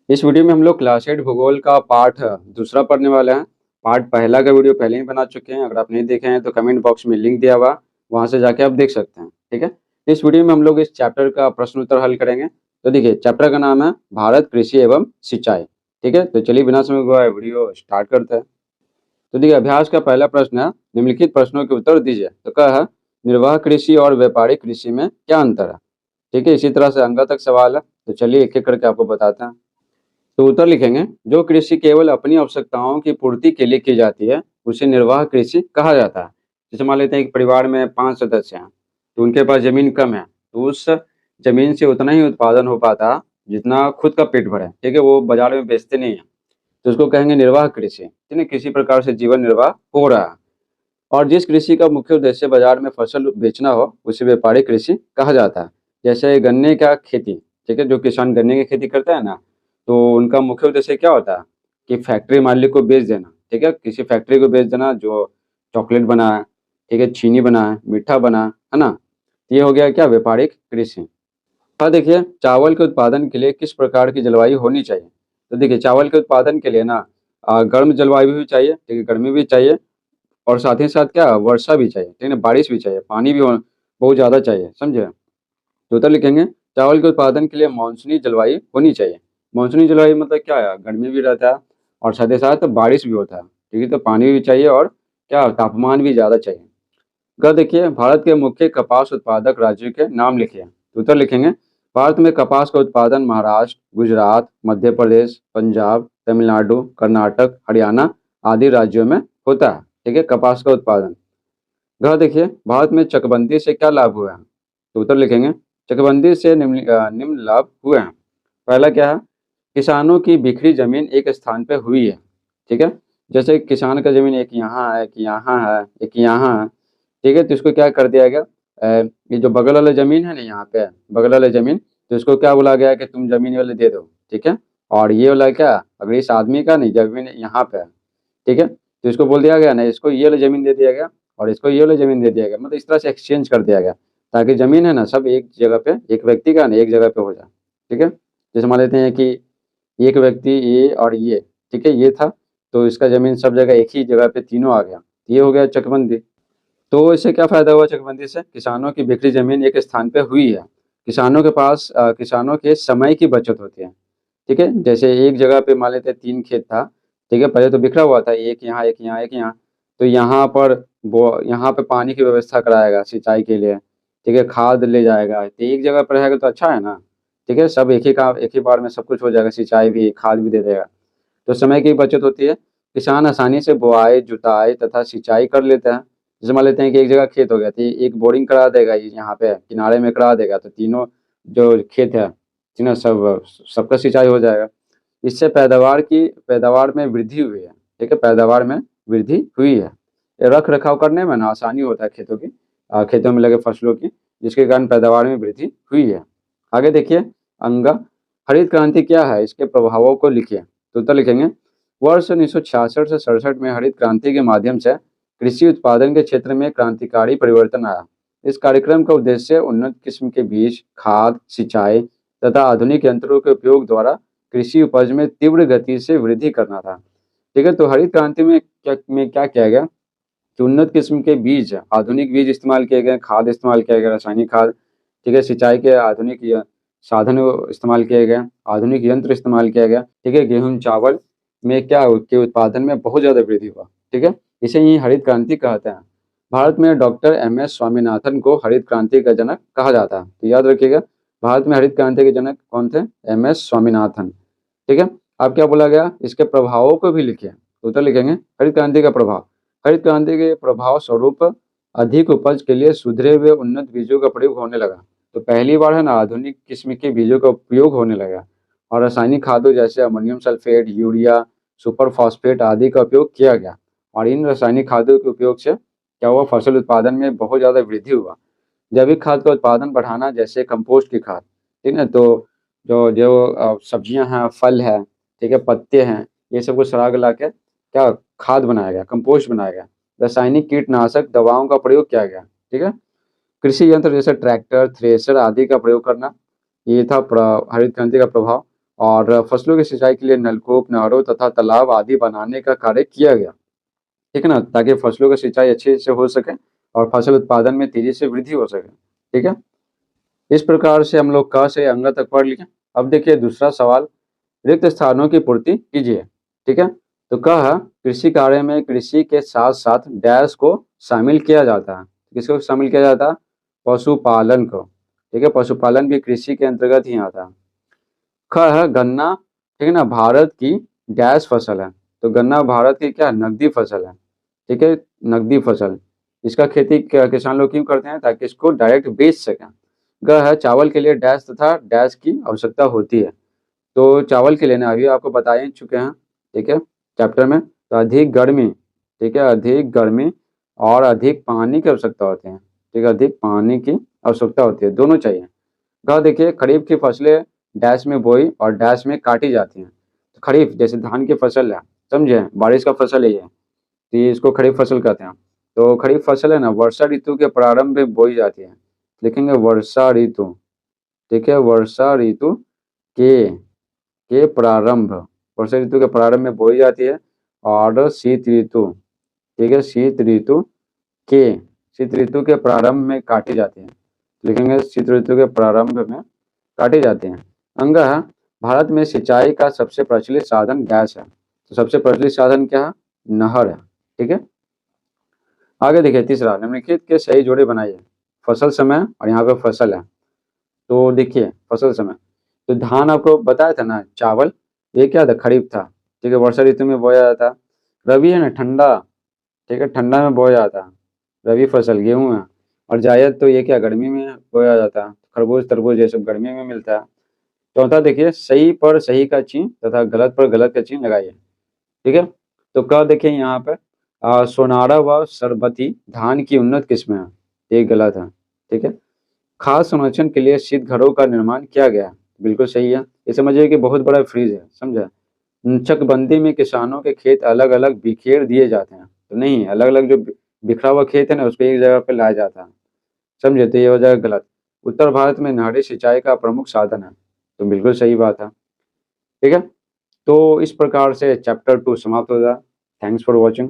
इस वीडियो में हम लोग क्लास 8 भूगोल का पाठ दूसरा पढ़ने वाले हैं। पार्ट पहला का वीडियो पहले ही बना चुके हैं। अगर आप नहीं देखे हैं तो कमेंट बॉक्स में लिंक दिया हुआ, वहां से जाके आप देख सकते हैं। ठीक है, इस वीडियो में हम लोग इस चैप्टर का प्रश्न उत्तर हल करेंगे। तो देखिए, चैप्टर का नाम है भारत कृषि एवं सिंचाई। ठीक है, तो चलिए बिना समय गवाए वीडियो स्टार्ट करते हैं। तो देखिए, अभ्यास का पहला प्रश्न है, निम्नलिखित प्रश्नों के उत्तर दीजिए। तो क्या है, निर्वाह कृषि और व्यापारिक कृषि में क्या अंतर है। ठीक है, इसी तरह से अंगा तक सवाल है। तो चलिए एक एक करके आपको बताते हैं। तो उत्तर लिखेंगे, जो कृषि केवल अपनी आवश्यकताओं की पूर्ति के लिए की जाती है उसे निर्वाह कृषि कहा जाता है। जैसे मान लेते हैं कि परिवार में 5 सदस्य हैं, तो उनके पास जमीन कम है, तो उस जमीन से उतना ही उत्पादन हो पाता जितना खुद का पेट भरे। ठीक है, वो बाजार में बेचते नहीं है, तो उसको कहेंगे निर्वाह कृषि। ठीक है, किसी प्रकार से जीवन निर्वाह हो रहा है। और जिस कृषि का मुख्य उद्देश्य बाजार में फसल बेचना हो उसे व्यापारिक कृषि कहा जाता है। जैसे गन्ने का खेती, ठीक है, जो किसान गन्ने की खेती करता है ना, तो उनका मुख्य उद्देश्य क्या होता है कि फैक्ट्री मालिक को बेच देना। ठीक है, किसी फैक्ट्री को बेच देना जो चॉकलेट बनाए, ठीक है, चीनी बनाए, मीठा बनाए, है ना। ये हो गया क्या, व्यापारिक कृषि। हाँ, देखिए चावल के उत्पादन के लिए किस प्रकार की जलवायु होनी चाहिए। तो देखिए, चावल के उत्पादन के लिए ना गर्म जलवायु भी चाहिए, ठीक है, गर्मी भी चाहिए, और साथ ही साथ क्या, वर्षा भी चाहिए, ठीक है ना, बारिश भी चाहिए, पानी भी बहुत ज़्यादा चाहिए, समझे। तो उत्तर लिखेंगे, चावल के उत्पादन के लिए मानसूनी जलवायु होनी चाहिए। मानसूनी जलवायु मतलब क्या है, गर्मी भी रहता है और साथ ही साथ बारिश भी होता है। ठीक है, तो पानी भी चाहिए और क्या, तापमान भी ज़्यादा चाहिए। अगर देखिए, भारत के मुख्य कपास उत्पादक राज्यों के नाम लिखिए। तो उत्तर लिखेंगे, भारत में कपास का उत्पादन महाराष्ट्र, गुजरात, मध्य प्रदेश, पंजाब, तमिलनाडु, कर्नाटक, हरियाणा आदि राज्यों में होता है। ठीक है, कपास का उत्पादन। अगर देखिए, भारत में चकबंदी से क्या लाभ हुए हैं। तो उत्तर लिखेंगे, चकबंदी से निम्न लाभ हुए हैं। पहला क्या है, किसानों की बिखरी जमीन एक स्थान पे हुई है। ठीक है, जैसे किसान का जमीन एक यहाँ है, एक यहाँ है, एक यहाँ है। ठीक है, तो इसको क्या कर दिया गया, ये जो बगल वाला जमीन है ना, यहाँ पे बगल वाला जमीन, तो इसको क्या बोला गया है कि तुम जमीन वाले दे दो। ठीक है, और ये वाला क्या, अगर इस आदमी का नहीं जमीन यहाँ पे है, ठीक है, तो इसको बोल दिया गया ना, इसको ये वाला जमीन दे दिया गया और इसको ये वाला जमीन दे दिया गया। मतलब इस तरह से एक्सचेंज कर दिया गया, ताकि जमीन है ना सब एक जगह पे, एक व्यक्ति का ना एक जगह पे हो जाए। ठीक है, जैसे मान लेते हैं कि एक व्यक्ति ये और ये, ठीक है, ये था, तो इसका जमीन सब जगह एक ही जगह पे तीनों आ गया, ये हो गया चकबंदी। तो इससे क्या फायदा हुआ चकबंदी से, किसानों की बिखरी जमीन एक स्थान पे हुई है। किसानों के पास किसानों के समय की बचत होती है। ठीक है, जैसे एक जगह पे मान लेते हैं 3 खेत था, ठीक है, पहले तो बिखरा हुआ था, एक यहाँ, एक यहाँ, एक यहाँ। तो यहाँ पर वो यहाँ पे पानी की व्यवस्था कराएगा सिंचाई के लिए, ठीक है, खाद ले जाएगा, तो एक जगह पर रहेगा तो अच्छा है ना। ठीक है, सब एक ही बार में सब कुछ हो जाएगा, सिंचाई भी, खाद भी दे देगा, तो समय की बचत होती है। किसान आसानी से बुआई, जुताई तथा सिंचाई कर लेते हैं। जैसे मान लेते हैं कि एक जगह खेत हो गया, तो एक बोरिंग करा देगा, ये यहाँ पे किनारे में करा देगा, तो तीनों जो खेत है, तीनों सबका सिंचाई हो जाएगा। इससे पैदावार में वृद्धि हुई है। ठीक है, पैदावार में वृद्धि हुई है। रख रखाव करने में ना आसानी होता है खेतों की, खेतों में लगे फसलों की, जिसके कारण पैदावार में वृद्धि हुई है। आगे देखिए, अंगा, हरित क्रांति क्या है, इसके प्रभावों को लिखिए। तो उत्तर लिखेंगे, वर्ष 1966 से 67 में हरित क्रांति के माध्यम से कृषि उत्पादन के क्षेत्र में क्रांतिकारी परिवर्तन आया। इस कार्यक्रम का उद्देश्य उन्नत किस्म के बीज, खाद, सिंचाई तथा आधुनिक यंत्रों के उपयोग द्वारा कृषि उपज में तीव्र गति से वृद्धि करना था। ठीक है, तो हरित क्रांति में क्या किया गया कि उन्नत किस्म के बीज, आधुनिक बीज इस्तेमाल किए गए, खाद इस्तेमाल किया गया, रासायनिक खाद, ठीक है, सिंचाई के आधुनिक साधन इस्तेमाल किए गए, आधुनिक यंत्र इस्तेमाल किया गया। ठीक है, गेहूं, चावल में क्या के उत्पादन में बहुत ज़्यादा वृद्धि हुआ। ठीक है, इसे ही हरित क्रांति कहते हैं। भारत में डॉक्टर MS स्वामीनाथन को हरित क्रांति का जनक कहा जाता है। तो याद रखिएगा, भारत में हरित क्रांति के जनक कौन थे, MS स्वामीनाथन। ठीक है, अब क्या बोला गया, इसके प्रभावों को भी लिखिए। तो उत्तर लिखेंगे, हरित क्रांति का प्रभाव, हरित क्रांति के प्रभाव स्वरूप अधिक उपज के लिए सुधरे हुए उन्नत बीजों का प्रयोग होने लगा। तो पहली बार है ना आधुनिक किस्म के बीजों का उपयोग होने लगा, और रासायनिक खादों जैसे ammonium sulphate, urea, super phosphate आदि का उपयोग किया गया। और इन रासायनिक खादों के उपयोग से क्या हुआ, फसल उत्पादन में बहुत ज़्यादा वृद्धि हुआ। जैविक खाद का उत्पादन बढ़ाना, जैसे कंपोस्ट की खाद, ठीक है, तो जो जो सब्जियां हैं, फल है, ठीक है, पत्ते हैं, ये सब को सड़ा गला के क्या खाद बनाया गया, कंपोस्ट बनाया गया। रासायनिक कीटनाशक दवाओं का प्रयोग किया गया। ठीक है, कृषि यंत्र जैसे ट्रैक्टर, थ्रेसर आदि का प्रयोग करना, ये था हरित क्रांति का प्रभाव। और फसलों की सिंचाई के लिए नलकूप, नहरों तथा तालाब आदि बनाने का कार्य किया गया, ठीक है ना, ताकि फसलों की सिंचाई अच्छे से हो सके और फसल उत्पादन में तेजी से वृद्धि हो सके। ठीक है, इस प्रकार से हम लोग क से अंग तक पढ़ लिए। अब देखिए दूसरा सवाल, रिक्त स्थानों की पूर्ति कीजिए। ठीक है, तो क है कृषि कार्य में कृषि के साथ साथ डैश को शामिल किया जाता है। किसको शामिल किया जाता है? पशुपालन को। ठीक है, पशुपालन भी कृषि के अंतर्गत ही आता है। ख है गन्ना, ठीक है ना, भारत की डैश फसल है। तो गन्ना भारत की क्या नकदी फसल है। ठीक है, नकदी फसल। इसका खेती किसान लोग क्यों करते हैं? ताकि इसको डायरेक्ट बेच सकें। ग है चावल के लिए डैश तथा डैश की आवश्यकता होती है। तो चावल के लिए ना अभी आपको बता ही चुके हैं, ठीक है, चैप्टर में। तो अधिक गर्मी, ठीक है, अधिक गर्मी और अधिक पानी की आवश्यकता होती है। ठीक है, अधिक पानी की आवश्यकता होती है, दोनों चाहिए। ग देखिए खरीफ की फसलें डैश में बोई और डैश में काटी जाती हैं। तो खरीफ जैसे धान की फसल है, समझे, बारिश का फसल है ये, तो ये इसको खरीफ फसल कहते हैं। तो खरीफ फसल है ना वर्षा ऋतु के प्रारंभ में बोई जाती है। लिखेंगे वर्षा ऋतु, ठीक है, वर्षा ऋतु के प्रारंभ, वर्षा ऋतु के प्रारंभ में बोई जाती है। और शीत ऋतु, ठीक है, शीत ऋतु के प्रारंभ में काटी जाती है। लिखेंगे शीत ऋतु के प्रारंभ में काटी जाती हैं। अंग है भारत में सिंचाई का सबसे प्रचलित साधन डैश है। तो सबसे प्रचलित साधन क्या है? नहर है। ठीक है, आगे देखिए तीसरा, निम्नलिखित के सही जोड़े बनाइए। फसल समय और यहाँ पे फसल है। तो देखिए फसल समय, तो धान आपको बताया था ना, चावल ये क्या था? खरीफ था। ठीक है, वर्षा ऋतु में बोया जाता। रबी है ना ठंडा, ठीक है, ठंडा में बोया जाता। रबी फसल गेहूं है। और जायद तो ये क्या गर्मी में बोया जाता। खरबूज तरबूज ये सब गर्मी में मिलता है। चौथा देखिए सही पर सही का चिन्ह तथा गलत पर गलत का चिन्ह लगाइए। ठीक है, तो क देखिए यहाँ पे सोनारा व सरबती धान की उन्नत किस्म है, ये गलत है। ठीक है, खास संरक्षण के लिए शीत घरों का निर्माण किया गया, बिल्कुल सही है। ये समझिए कि बहुत बड़ा फ्रीज है, समझा। चकबंदी में किसानों के खेत अलग अलग बिखेर दिए जाते हैं। तो नहीं, अलग अलग जो बिखरा हुआ खेत है ना उसको एक जगह पे लाया जाता है, समझे, तो ये हो जाएगा गलत। उत्तर भारत में नहरी सिंचाई का प्रमुख साधन है, तो बिल्कुल सही बात है। ठीक है, तो इस प्रकार से चैप्टर 2 समाप्त हो जाए। Thanks for watching.